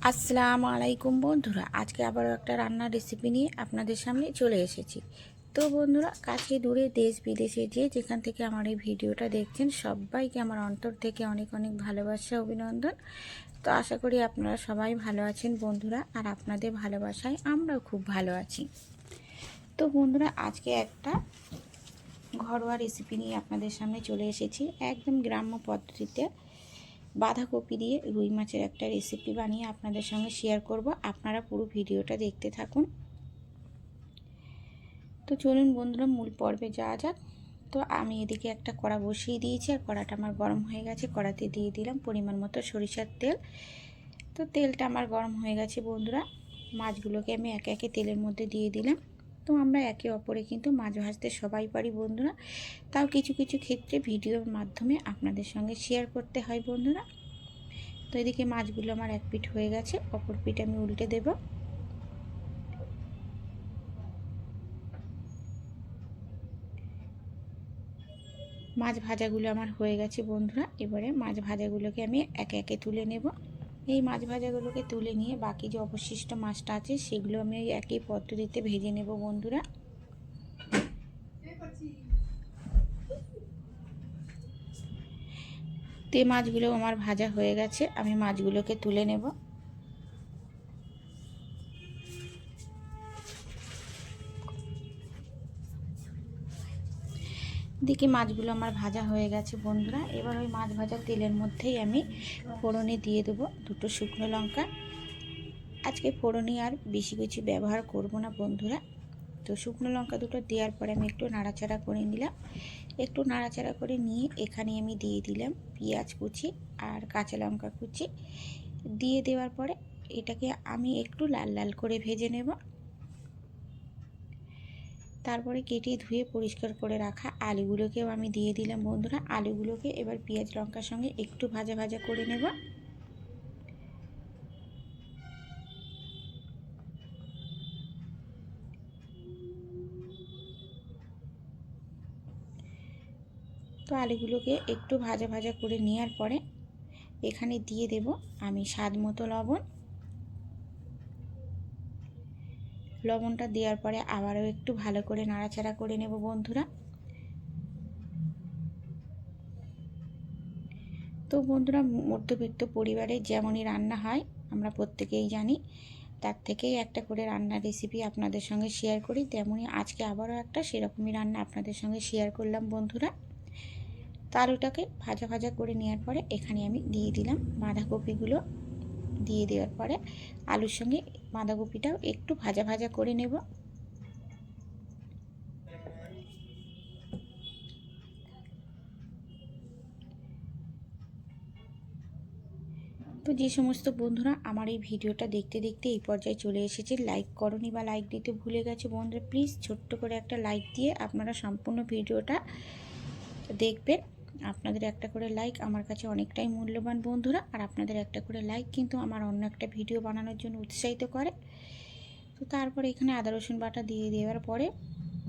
আসসালামু আলাইকুম বন্ধুরা, আজকে আবারও একটা রান্নার রেসিপি নিয়ে আপনাদের সামনে চলে এসেছি। তো বন্ধুরা, কাছে দূরে দেশ বিদেশে যে যেখান থেকে আমার এই ভিডিওটা দেখছেন সবাইকে আমার অন্তর থেকে অনেক অনেক ভালোবাসা, অভিনন্দন। তো আশা করি আপনারা সবাই ভালো আছেন বন্ধুরা, আর আপনাদের ভালোবাসায় আমরাও খুব ভালো আছি। তো বন্ধুরা, আজকে একটা ঘরোয়া রেসিপি নিয়ে আপনাদের সামনে চলে এসেছি। একদম গ্রাম্য পদ্ধতিতে বাঁধাকপি দিয়ে রুই মাছের একটা রেসিপি বানিয়ে আপনাদের সঙ্গে শেয়ার করব। আপনারা পুরো ভিডিওটা দেখতে থাকুন। তো চলুন বন্ধুরা, মূল পর্বে যাওয়া যাক। তো আমি এদিকে একটা কড়া বসিয়ে দিয়েছি, আর কড়াটা আমার গরম হয়ে গেছে। কড়াতে দিয়ে দিলাম পরিমাণ মতো সরিষার তেল। তো তেলটা আমার গরম হয়ে গেছে বন্ধুরা। মাছগুলোকে আমি একে একে তেলের মধ্যে দিয়ে দিলাম। তো আমরা একে অপরে কিন্তু মাছ ভাজতে সবাই পারি বন্ধুরা, তাও কিছু কিছু ক্ষেত্রে ভিডিওর মাধ্যমে আপনাদের সঙ্গে শেয়ার করতে হয় বন্ধুরা। তো এদিকে মাছগুলো আমার এক পিঠ হয়ে গেছে, অপর পিঠ আমি উল্টে দেব। মাছ ভাজাগুলো আমার হয়ে গেছে বন্ধুরা। এবারে মাছ ভাজাগুলোকে আমি একে একে তুলে নেব। এই মাছ ভাজাগুলোকে তুলে নিয়ে বাকি যে অবশিষ্ট মাছটা আছে সেগুলো আমি একই পদ্ধতিতে ভেজে নেব বন্ধুরা। তো মাছগুলো আমার ভাজা হয়ে গেছে, আমি মাছগুলোকে তুলে নেব। দিকে মাছগুলো আমার ভাজা হয়ে গেছে বন্ধুরা। এবার ওই মাছ ভাজা তেলের মধ্যেই আমি ফোড়নে দিয়ে দেবো দুটো শুকনো লঙ্কা। আজকে ফোড়নে আর বেশি কিছু ব্যবহার করব না বন্ধুরা। তো শুকনো লঙ্কা দুটো দেওয়ার পরে আমি একটু নাড়াচাড়া করে নিলাম। একটু নাড়াচাড়া করে নিয়ে এখানে আমি দিয়ে দিলাম পেঁয়াজ কুচি আর কাঁচা লঙ্কা কুচি। দিয়ে দেওয়ার পরে এটাকে আমি একটু লাল লাল করে ভেজে নেব। তারপরে কেটে ধুয়ে পরিষ্কার করে রাখা আলুগুলোকেও আমি দিয়ে দিলাম বন্ধুরা। আলুগুলোকে এবার পেঁয়াজ লঙ্কার সঙ্গে একটু ভাজা ভাজা করে নেব। তো আলুগুলোকে একটু ভাজা ভাজা করে নেওয়ার পরে এখানে দিয়ে দেব আমি স্বাদ মতো লবণ। লবণটা দেওয়ার পরে আবারও একটু ভালো করে নাড়াচাড়া করে নেব বন্ধুরা। তো বন্ধুরা, মধ্যবিত্ত পরিবারে যেমনই রান্না হয় আমরা প্রত্যেকেই জানি, তার থেকেই একটা করে রান্নার রেসিপি আপনাদের সঙ্গে শেয়ার করি। তেমনই আজকে আবারও একটা সেরকমই রান্না আপনাদের সঙ্গে শেয়ার করলাম বন্ধুরা। তো আলুটাকে ভাজা ভাজা করে নেওয়ার পরে এখানে আমি দিয়ে দিলাম বাঁধাকপিগুলো। দিয়ে দেওয়ার পরে আলুর সঙ্গে বাঁধাকপিটাও একটু ভাজা ভাজা করে নেব। তো যে সমস্ত বন্ধুরা আমার এই ভিডিওটা দেখতে দেখতে এই পর্যায়ে চলে এসেছে, লাইক করনি বা লাইক দিতে ভুলে গেছে বন্ধুরা, প্লিজ ছোট্ট করে একটা লাইক দিয়ে আপনারা সম্পূর্ণ ভিডিওটা দেখবেন। আপনাদের একটা করে লাইক আমার কাছে অনেকটাই মূল্যবান বন্ধুরা, আর আপনাদের একটা করে লাইক কিন্তু আমার অন্য একটা ভিডিও বানানোর জন্য উৎসাহিত করে। তো তারপরে এখানে আদা রসুন বাটা দিয়ে দেওয়ার পরে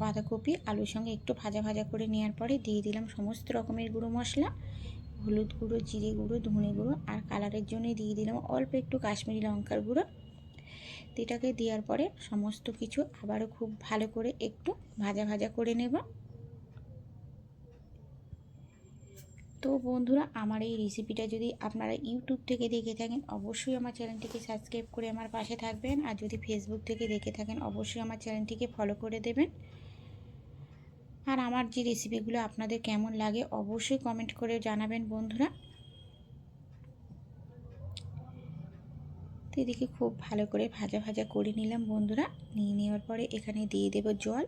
বাঁধাকপি আলুর সঙ্গে একটু ভাজা ভাজা করে নেওয়ার পরে দিয়ে দিলাম সমস্ত রকমের গুঁড়ো মশলা, হলুদ গুঁড়ো, জিরে গুঁড়ো, ধনে গুঁড়ো, আর কালারের জন্য দিয়ে দিলাম অল্প একটু কাশ্মীরি লঙ্কার গুঁড়ো। এটাকে দেওয়ার পরে সমস্ত কিছু আবারও খুব ভালো করে একটু ভাজা ভাজা করে নেব। তো বন্ধুরা, আমার এই রেসিপিটা যদি আপনারা ইউটিউব থেকে দেখে থাকেন অবশ্যই আমার চ্যানেলটিকে সাবস্ক্রাইব করে আমার পাশে থাকবেন, আর যদি ফেসবুক থেকে দেখে থাকেন অবশ্যই আমার চ্যানেলটিকে ফলো করে দেবেন। আর আমার যে রেসিপিগুলো আপনাদের কেমন লাগে অবশ্যই কমেন্ট করে জানাবেন বন্ধুরা। তো এদিকে খুব ভালো করে ভাজা ভাজা করে নিলাম বন্ধুরা। নিয়ে নেওয়ার পরে এখানে দিয়ে দেব জল।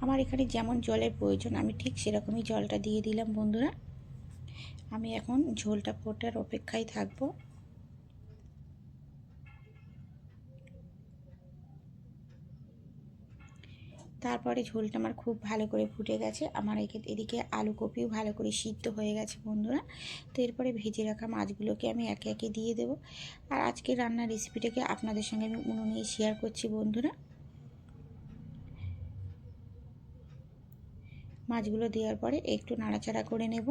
আমার এখানে যেমন জলের প্রয়োজন আমি ঠিক সেরকমই জলটা দিয়ে দিলাম বন্ধুরা। আমি এখন ঝোলটা ফোটার অপেক্ষায় থাকবো। তারপরে ঝোলটা আমার খুব ভালো করে ফুটে গেছে। আমার এদিকে আলু কপিও ভালো করে সিদ্ধ হয়ে গেছে বন্ধুরা। তো এরপরে ভেজে রাখা মাছগুলোকে আমি একে একে দিয়ে দেবো। আর আজকের রান্নার রেসিপিটাকে আপনাদের সঙ্গে আমি উনুনেই শেয়ার করছি বন্ধুরা। মাছগুলো দেওয়ার পরে একটু নাড়াচাড়া করে নেব।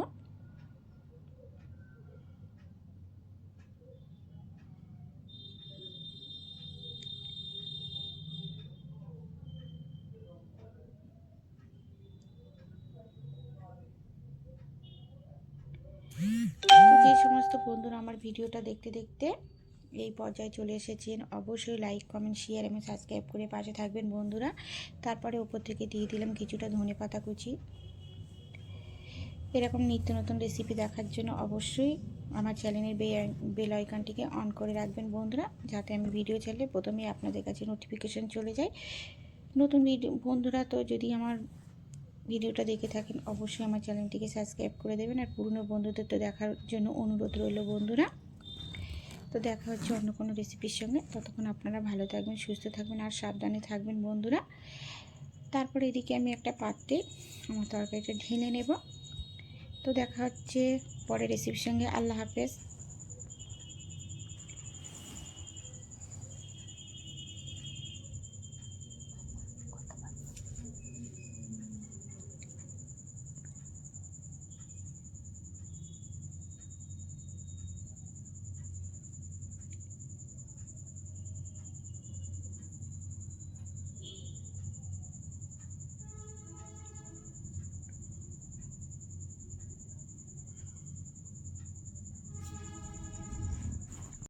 যে সমস্ত বন্ধুরা আমার ভিডিওটা দেখতে দেখতে এই পর্যায়ে চলে এসেছেন, অবশ্যই লাইক কমেন্ট শেয়ার এবং সাবস্ক্রাইব করে পাশে থাকবেন বন্ধুরা। তারপরে উপর থেকে দিয়ে দিলাম কিছুটা ধনেপাতা কুচি। এরকম নিত্য নতুন রেসিপি দেখার জন্য অবশ্যই আমার চ্যানেলের বেল আইকনটিকে অন করে রাখবেন বন্ধুরা, যাতে আমি ভিডিও ছাড়লে প্রথমেই আপনাদের কাছে নোটিফিকেশান চলে যায়। নতুন ভিডিও বন্ধুরা তো যদি আমার ভিডিওটা দেখে থাকেন অবশ্যই আমার চ্যানেলটিকে সাবস্ক্রাইব করে দেবেন। আর পুরনো বন্ধুদের তো দেখার জন্য অনুরোধ রইল বন্ধুরা। তো দেখা হচ্ছে অন্য কোনো রেসিপির সঙ্গে। ততক্ষণ আপনারা ভালো থাকবেন, সুস্থ থাকবেন আর সাবধানে থাকবেন বন্ধুরা। তারপরে এদিকে আমি একটা পাত্রে আমার তরকারিটা ঢেলে নেব। তো দেখা হচ্ছে পরের রেসিপির সঙ্গে। আল্লাহ হাফেজ।